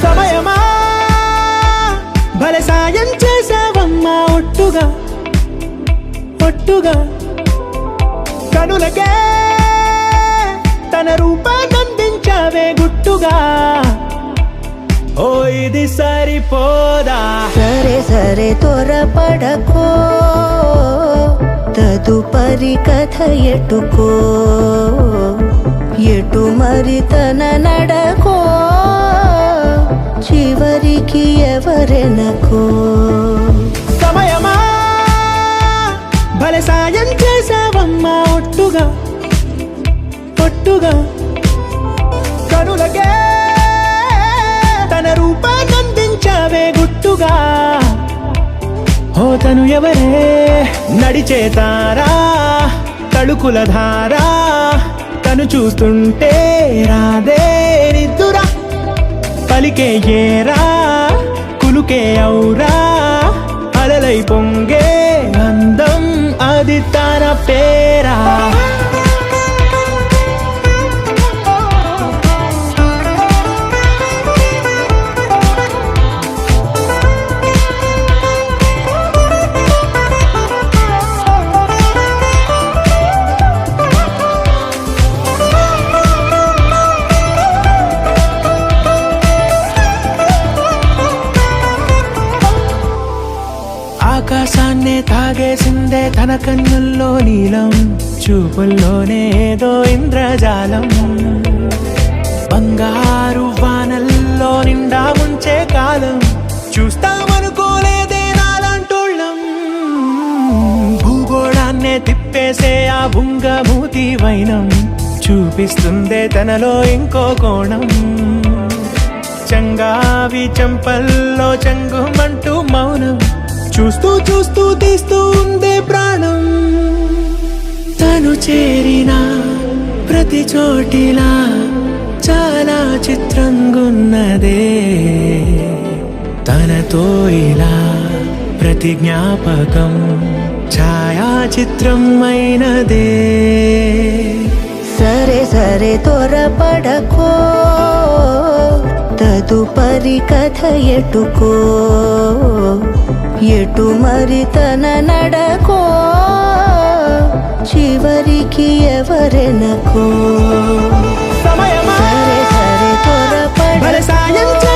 సమయమా భలే సాయం చేసావమ్మా ఒట్టుగా ఒట్టుగా కనులకే తన రూపాన్నందించావే గుట్టుగా ఓ ఇది సరిపోదా సరే సరే త్వరపడకో తదుపరి కథ ఎటుకో ఎటు మరి తన నడకో చివరికి ఎవరెనకో సమయమా భలే సాయం చేసావమ్మా ఒట్టుగా ఒట్టుగా కనులకే తన రూపాన్నందించావే గుట్టుగా ఓ తను ఎవరే నడిచే తారా తళుకుల ధారా తను చూస్తుంటే రాదే నిద్దురా పలికే ఏరా కులుకే ఔరా అలలై పొంగే అందం అది తన పేరా ఆకాశాన్నే తాగేసిందే తన కన్నుల్లో నీలం చూపుల్లోనే ఏదో ఇంద్రజాలం బంగారు వానల్లో నిండా ముంచే కాలం చూస్తామనుకోలేదే నాలాంటోళ్ళం భూగోళాన్నే తిప్పేసే ఆ బుంగమూతి వైనం చూపిస్తుందే తనలో ఇంకో కోణం చంగావి చంపల్లో చంగుమంటూ మౌనం చూస్తూ చూస్తూ తీస్తూ ఉందే ప్రాణం తను చేరిన ప్రతి చోటిలా చాలా చిత్రంగున్నదే తనతో ఇలా ప్రతి జ్ఞాపకం ఛాయాచిత్రం అయినదే సరే సరే త్వరపడకో తదుపరి కథ ఎటుకో ఎటు మరి తన నడకో చివరికి ఎవరెనకో సమయమా సరే సరే భలే సాయం త్వరపడకో